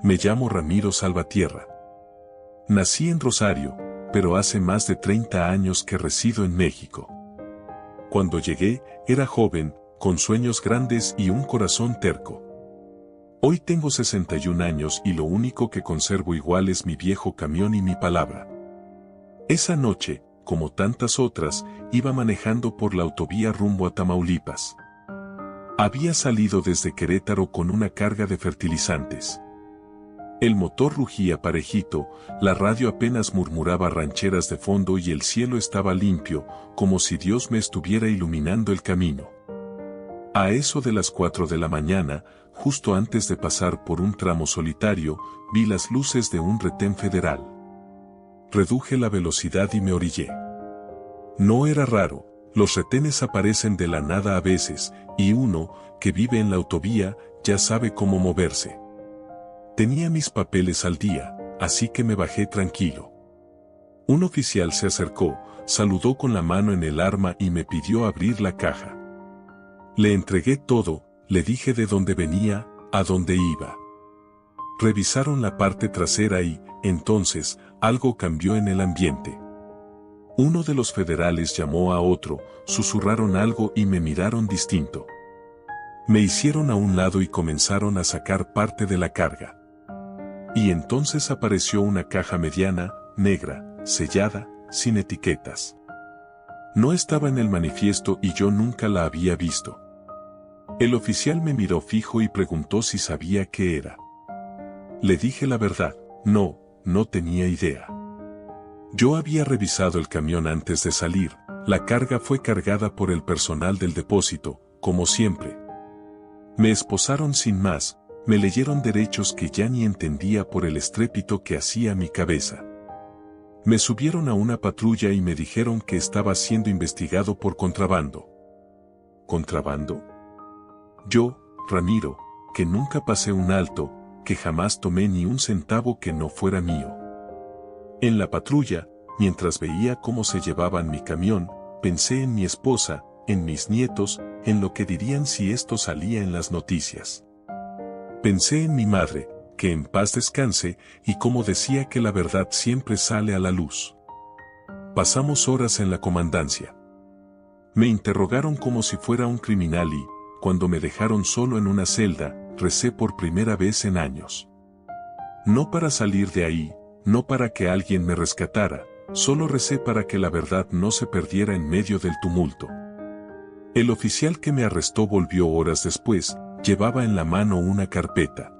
Me llamo Ramiro Salvatierra. Nací en Rosario, pero hace más de 30 años que resido en México. Cuando llegué, era joven, con sueños grandes y un corazón terco. Hoy tengo 61 años y lo único que conservo igual es mi viejo camión y mi palabra. Esa noche, como tantas otras, iba manejando por la autovía rumbo a Tamaulipas. Había salido desde Querétaro con una carga de fertilizantes. El motor rugía parejito, la radio apenas murmuraba rancheras de fondo y el cielo estaba limpio, como si Dios me estuviera iluminando el camino. A eso de las 4 de la mañana, justo antes de pasar por un tramo solitario, vi las luces de un retén federal. Reduje la velocidad y me orillé. No era raro, los retenes aparecen de la nada a veces, y uno, que vive en la autovía, ya sabe cómo moverse. Tenía mis papeles al día, así que me bajé tranquilo. Un oficial se acercó, saludó con la mano en el arma y me pidió abrir la caja. Le entregué todo, le dije de dónde venía, a dónde iba. Revisaron la parte trasera y, entonces, algo cambió en el ambiente. Uno de los federales llamó a otro, susurraron algo y me miraron distinto. Me hicieron a un lado y comenzaron a sacar parte de la carga. Y entonces apareció una caja mediana, negra, sellada, sin etiquetas. No estaba en el manifiesto y yo nunca la había visto. El oficial me miró fijo y preguntó si sabía qué era. Le dije la verdad, no tenía idea. Yo había revisado el camión antes de salir, la carga fue cargada por el personal del depósito, como siempre. Me esposaron sin más, me leyeron derechos que ya ni entendía por el estrépito que hacía mi cabeza. Me subieron a una patrulla y me dijeron que estaba siendo investigado por contrabando. ¿Contrabando? Yo, Ramiro, que nunca pasé un alto, que jamás tomé ni un centavo que no fuera mío. En la patrulla, mientras veía cómo se llevaban mi camión, pensé en mi esposa, en mis nietos, en lo que dirían si esto salía en las noticias. Pensé en mi madre, que en paz descanse, y como decía que la verdad siempre sale a la luz. Pasamos horas en la comandancia. Me interrogaron como si fuera un criminal y, cuando me dejaron solo en una celda, recé por primera vez en años. No para salir de ahí, no para que alguien me rescatara, solo recé para que la verdad no se perdiera en medio del tumulto. El oficial que me arrestó volvió horas después, llevaba en la mano una carpeta.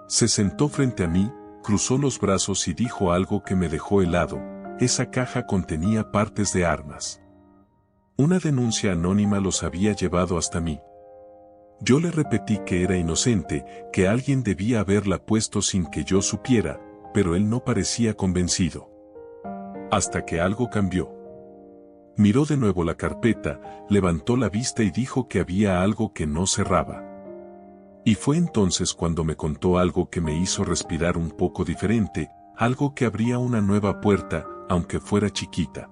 Se sentó frente a mí, cruzó los brazos y dijo algo que me dejó helado. Esa caja contenía partes de armas. Una denuncia anónima los había llevado hasta mí. Yo le repetí que era inocente, que alguien debía haberla puesto sin que yo supiera, pero él no parecía convencido. Hasta que algo cambió. Miró de nuevo la carpeta, levantó la vista y dijo que había algo que no cerraba. Y fue entonces cuando me contó algo que me hizo respirar un poco diferente, algo que abría una nueva puerta, aunque fuera chiquita.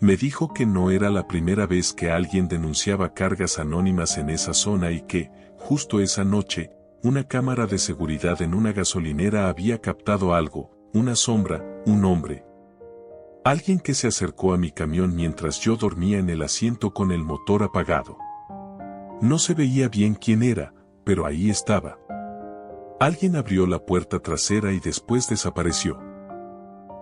Me dijo que no era la primera vez que alguien denunciaba cargas anónimas en esa zona y que, justo esa noche, una cámara de seguridad en una gasolinera había captado algo, una sombra, un hombre. Alguien que se acercó a mi camión mientras yo dormía en el asiento con el motor apagado. No se veía bien quién era, pero ahí estaba. Alguien abrió la puerta trasera y después desapareció.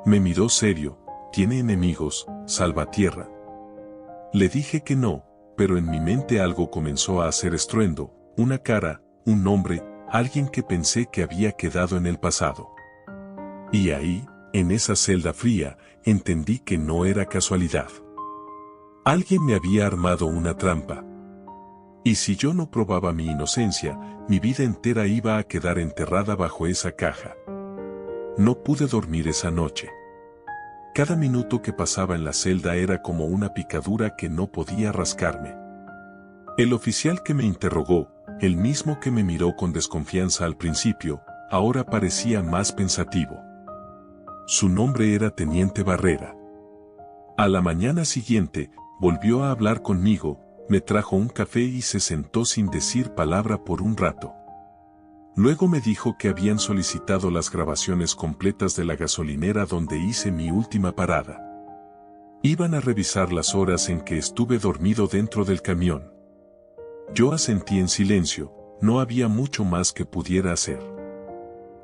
Me miró serio. ¿Tiene enemigos, Salvatierra? Le dije que no, pero en mi mente algo comenzó a hacer estruendo, una cara, un nombre, alguien que pensé que había quedado en el pasado. Y ahí, en esa celda fría, entendí que no era casualidad. Alguien me había armado una trampa. Y si yo no probaba mi inocencia, mi vida entera iba a quedar enterrada bajo esa caja. No pude dormir esa noche. Cada minuto que pasaba en la celda era como una picadura que no podía rascarme. El oficial que me interrogó, el mismo que me miró con desconfianza al principio, ahora parecía más pensativo. Su nombre era Teniente Barrera. A la mañana siguiente, volvió a hablar conmigo, me trajo un café y se sentó sin decir palabra por un rato. Luego me dijo que habían solicitado las grabaciones completas de la gasolinera donde hice mi última parada. Iban a revisar las horas en que estuve dormido dentro del camión. Yo asentí en silencio, no había mucho más que pudiera hacer.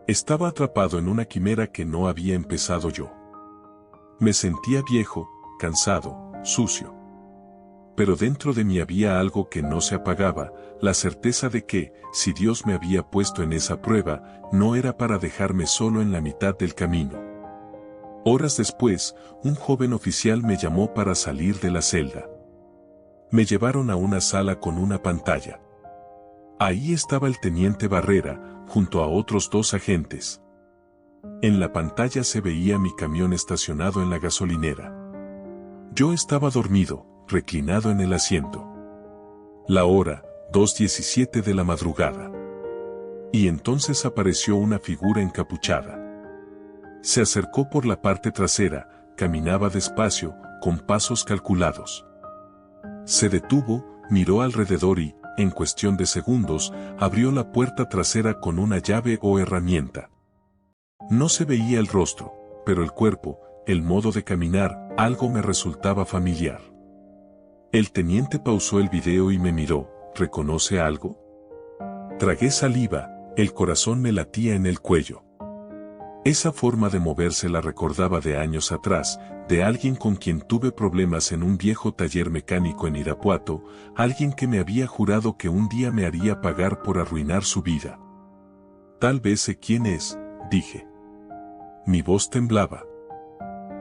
Estaba atrapado en una quimera que no había empezado yo. Me sentía viejo, cansado, sucio. Pero dentro de mí había algo que no se apagaba, la certeza de que, si Dios me había puesto en esa prueba, no era para dejarme solo en la mitad del camino. Horas después, un joven oficial me llamó para salir de la celda. Me llevaron a una sala con una pantalla. Ahí estaba el teniente Barrera, junto a otros 2 agentes. En la pantalla se veía mi camión estacionado en la gasolinera. Yo estaba dormido, reclinado en el asiento. La hora, 2:17 de la madrugada. Y entonces apareció una figura encapuchada. Se acercó por la parte trasera, caminaba despacio, con pasos calculados. Se detuvo, miró alrededor y, en cuestión de segundos, abrió la puerta trasera con una llave o herramienta. No se veía el rostro, pero el cuerpo, el modo de caminar, algo me resultaba familiar. El teniente pausó el video y me miró. ¿Reconoce algo? Tragué saliva, el corazón me latía en el cuello. Esa forma de moverse la recordaba de años atrás, de alguien con quien tuve problemas en un viejo taller mecánico en Irapuato, alguien que me había jurado que un día me haría pagar por arruinar su vida. Tal vez sé quién es, dije. Mi voz temblaba.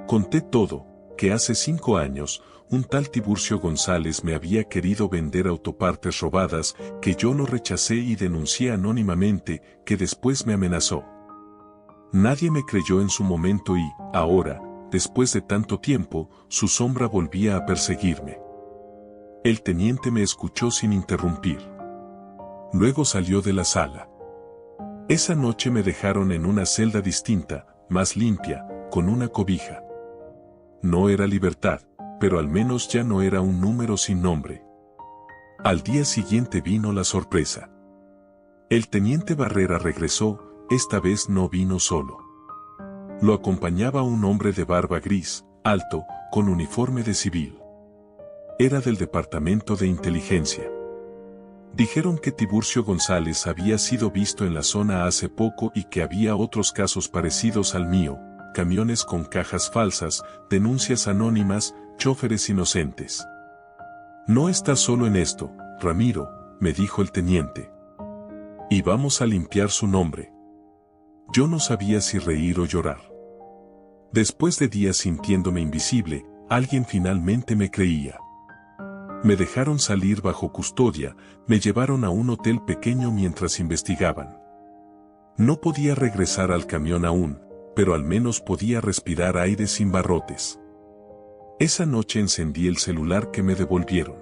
Conté todo, que hace 5 años, un tal Tiburcio González me había querido vender autopartes robadas, que yo lo rechacé y denuncié anónimamente, que después me amenazó. Nadie me creyó en su momento y, ahora, después de tanto tiempo, su sombra volvía a perseguirme. El teniente me escuchó sin interrumpir. Luego salió de la sala. Esa noche me dejaron en una celda distinta, más limpia, con una cobija. No era libertad, pero al menos ya no era un número sin nombre. Al día siguiente vino la sorpresa. El teniente Barrera regresó. Esta vez no vino solo. Lo acompañaba un hombre de barba gris, alto, con uniforme de civil. Era del departamento de inteligencia. Dijeron que Tiburcio González había sido visto en la zona hace poco y que había otros casos parecidos al mío, camiones con cajas falsas, denuncias anónimas, chóferes inocentes. No estás solo en esto, Ramiro, me dijo el teniente. Y vamos a limpiar su nombre. Yo no sabía si reír o llorar. Después de días sintiéndome invisible, alguien finalmente me creía. Me dejaron salir bajo custodia, me llevaron a un hotel pequeño mientras investigaban. No podía regresar al camión aún, pero al menos podía respirar aire sin barrotes. Esa noche encendí el celular que me devolvieron.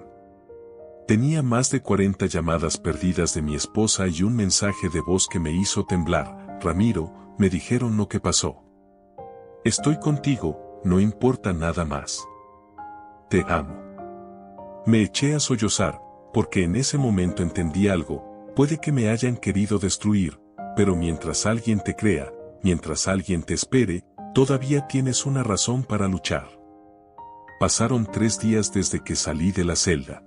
Tenía más de 40 llamadas perdidas de mi esposa y un mensaje de voz que me hizo temblar. Ramiro, me dijeron lo que pasó. Estoy contigo, no importa nada más. Te amo. Me eché a sollozar, porque en ese momento entendí algo, puede que me hayan querido destruir, pero mientras alguien te crea, mientras alguien te espere, todavía tienes una razón para luchar. Pasaron 3 días desde que salí de la celda.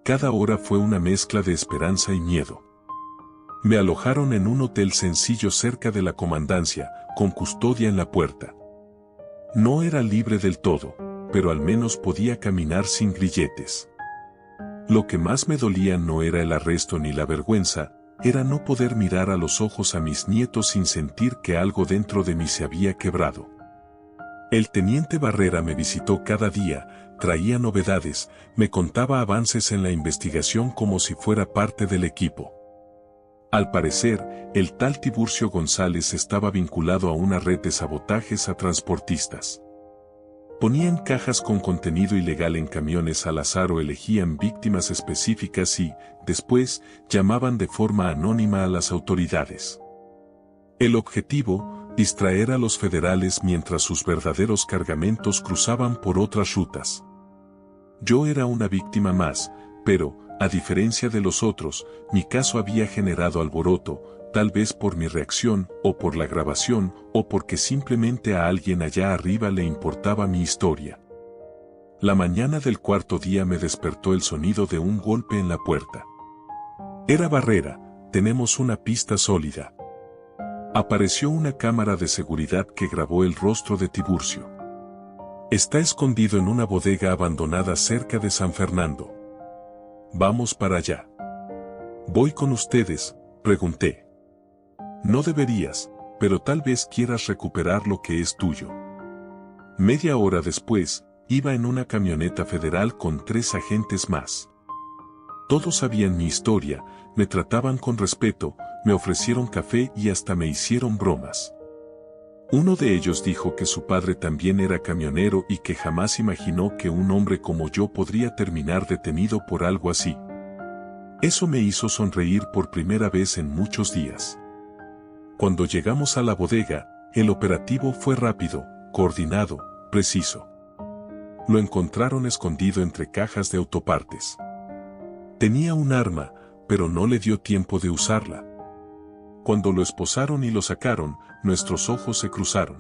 Cada hora fue una mezcla de esperanza y miedo. Me alojaron en un hotel sencillo cerca de la comandancia, con custodia en la puerta. No era libre del todo, pero al menos podía caminar sin grilletes. Lo que más me dolía no era el arresto ni la vergüenza, era no poder mirar a los ojos a mis nietos sin sentir que algo dentro de mí se había quebrado. El teniente Barrera me visitó cada día, traía novedades, me contaba avances en la investigación como si fuera parte del equipo. Al parecer, el tal Tiburcio González estaba vinculado a una red de sabotajes a transportistas. Ponían cajas con contenido ilegal en camiones al azar o elegían víctimas específicas y, después, llamaban de forma anónima a las autoridades. El objetivo, distraer a los federales mientras sus verdaderos cargamentos cruzaban por otras rutas. Yo era una víctima más, pero, a diferencia de los otros, mi caso había generado alboroto, tal vez por mi reacción, o por la grabación, o porque simplemente a alguien allá arriba le importaba mi historia. La mañana del cuarto día me despertó el sonido de un golpe en la puerta. Era Barrera, tenemos una pista sólida. Apareció una cámara de seguridad que grabó el rostro de Tiburcio. Está escondido en una bodega abandonada cerca de San Fernando. Vamos para allá. ¿Voy con ustedes?, pregunté. No deberías, pero tal vez quieras recuperar lo que es tuyo. Media hora después, iba en una camioneta federal con 3 agentes más. Todos sabían mi historia, me trataban con respeto, me ofrecieron café y hasta me hicieron bromas. Uno de ellos dijo que su padre también era camionero y que jamás imaginó que un hombre como yo podría terminar detenido por algo así. Eso me hizo sonreír por primera vez en muchos días. Cuando llegamos a la bodega, el operativo fue rápido, coordinado, preciso. Lo encontraron escondido entre cajas de autopartes. Tenía un arma, pero no le dio tiempo de usarla. Cuando lo esposaron y lo sacaron, nuestros ojos se cruzaron.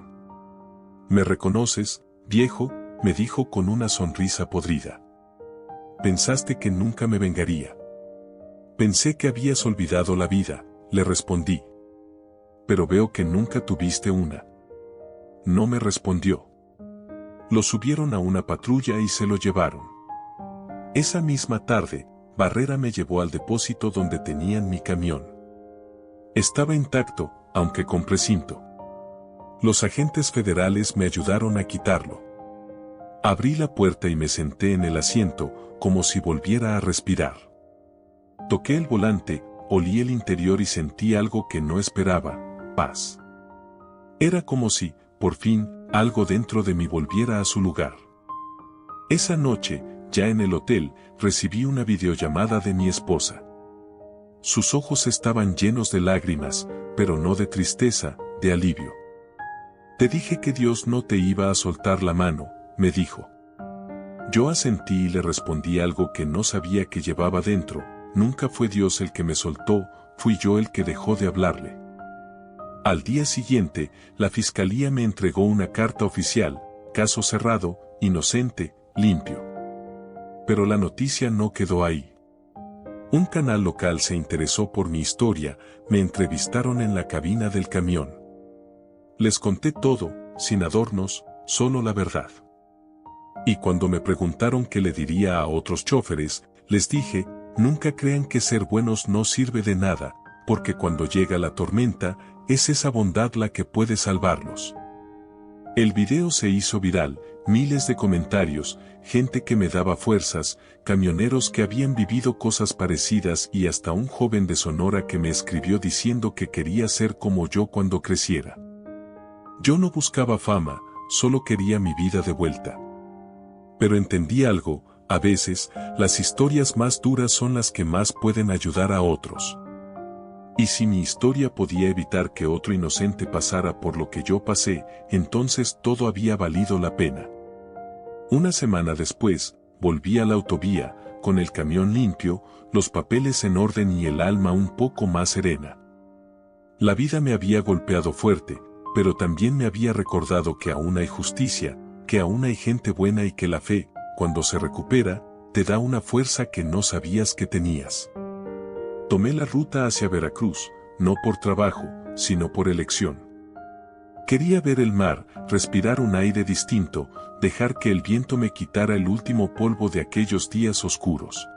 ¿Me reconoces, viejo?, me dijo con una sonrisa podrida. Pensaste que nunca me vengaría. Pensé que habías olvidado la vida, le respondí. Pero veo que nunca tuviste una. No me respondió. Lo subieron a una patrulla y se lo llevaron. Esa misma tarde, Barrera me llevó al depósito donde tenían mi camión. Estaba intacto, aunque con precinto. Los agentes federales me ayudaron a quitarlo. Abrí la puerta y me senté en el asiento, como si volviera a respirar. Toqué el volante, olí el interior y sentí algo que no esperaba: paz. Era como si, por fin, algo dentro de mí volviera a su lugar. Esa noche, ya en el hotel, recibí una videollamada de mi esposa. Sus ojos estaban llenos de lágrimas, pero no de tristeza, de alivio. Te dije que Dios no te iba a soltar la mano, me dijo. Yo asentí y le respondí algo que no sabía que llevaba dentro: nunca fue Dios el que me soltó, fui yo el que dejó de hablarle. Al día siguiente, la fiscalía me entregó una carta oficial: caso cerrado, inocente, limpio. Pero la noticia no quedó ahí. Un canal local se interesó por mi historia, me entrevistaron en la cabina del camión. Les conté todo, sin adornos, solo la verdad. Y cuando me preguntaron qué le diría a otros choferes, les dije: nunca crean que ser buenos no sirve de nada, porque cuando llega la tormenta, es esa bondad la que puede salvarlos. El video se hizo viral, miles de comentarios, gente que me daba fuerzas, camioneros que habían vivido cosas parecidas y hasta un joven de Sonora que me escribió diciendo que quería ser como yo cuando creciera. Yo no buscaba fama, solo quería mi vida de vuelta. Pero entendí algo: a veces, las historias más duras son las que más pueden ayudar a otros. Y si mi historia podía evitar que otro inocente pasara por lo que yo pasé, entonces todo había valido la pena. Una semana después, volví a la autovía, con el camión limpio, los papeles en orden y el alma un poco más serena. La vida me había golpeado fuerte, pero también me había recordado que aún hay justicia, que aún hay gente buena y que la fe, cuando se recupera, te da una fuerza que no sabías que tenías. Tomé la ruta hacia Veracruz, no por trabajo, sino por elección. Quería ver el mar, respirar un aire distinto, dejar que el viento me quitara el último polvo de aquellos días oscuros.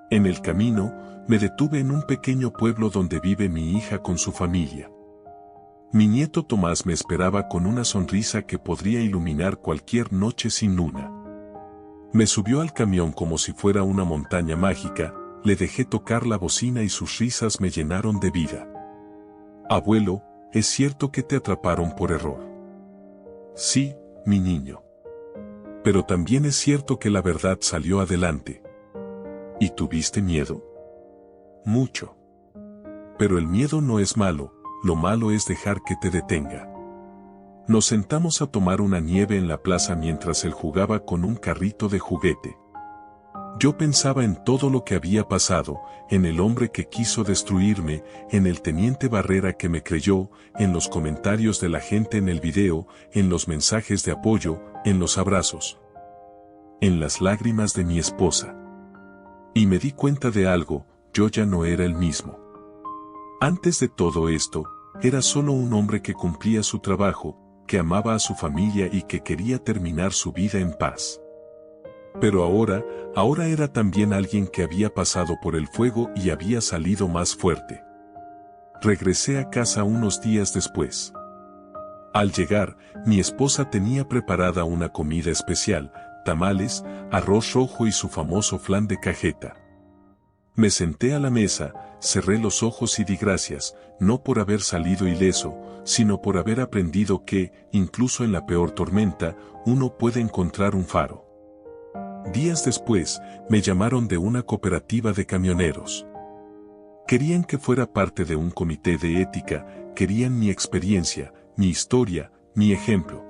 En el camino, me detuve en un pequeño pueblo donde vive mi hija con su familia. Mi nieto Tomás me esperaba con una sonrisa que podría iluminar cualquier noche sin luna. Me subió al camión como si fuera una montaña mágica, le dejé tocar la bocina y sus risas me llenaron de vida. Abuelo, ¿es cierto que te atraparon por error? Sí, mi niño. Pero también es cierto que la verdad salió adelante. ¿Y tuviste miedo? Mucho. Pero el miedo no es malo, lo malo es dejar que te detenga. Nos sentamos a tomar una nieve en la plaza mientras él jugaba con un carrito de juguete. Yo pensaba en todo lo que había pasado, en el hombre que quiso destruirme, en el teniente Barrera que me creyó, en los comentarios de la gente en el video, en los mensajes de apoyo, en los abrazos, en las lágrimas de mi esposa. Y me di cuenta de algo, yo ya no era el mismo. Antes de todo esto, era solo un hombre que cumplía su trabajo, que amaba a su familia y que quería terminar su vida en paz. Pero ahora era también alguien que había pasado por el fuego y había salido más fuerte. Regresé a casa unos días después. Al llegar, mi esposa tenía preparada una comida especial, tamales, arroz rojo y su famoso flan de cajeta. Me senté a la mesa, cerré los ojos y di gracias, no por haber salido ileso, sino por haber aprendido que, incluso en la peor tormenta, uno puede encontrar un faro. Días después, me llamaron de una cooperativa de camioneros. Querían que fuera parte de un comité de ética, querían mi experiencia, mi historia, mi ejemplo.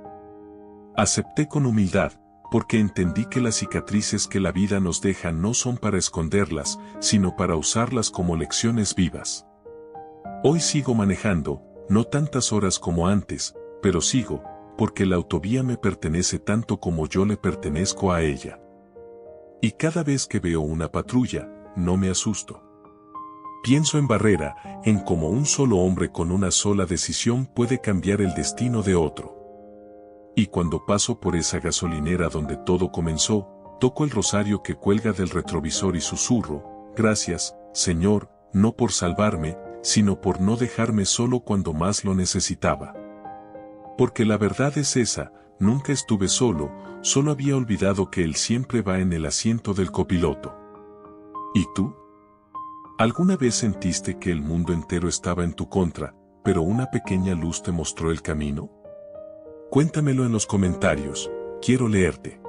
Acepté con humildad, porque entendí que las cicatrices que la vida nos deja no son para esconderlas, sino para usarlas como lecciones vivas. Hoy sigo manejando, no tantas horas como antes, pero sigo, porque la autovía me pertenece tanto como yo le pertenezco a ella. Y cada vez que veo una patrulla, no me asusto. Pienso en Barrera, en cómo un solo hombre con una sola decisión puede cambiar el destino de otro. Y cuando paso por esa gasolinera donde todo comenzó, toco el rosario que cuelga del retrovisor y susurro, gracias, Señor, no por salvarme, sino por no dejarme solo cuando más lo necesitaba. Porque la verdad es esa, nunca estuve solo, solo había olvidado que Él siempre va en el asiento del copiloto. ¿Y tú? ¿Alguna vez sentiste que el mundo entero estaba en tu contra, pero una pequeña luz te mostró el camino? Cuéntamelo en los comentarios, quiero leerte.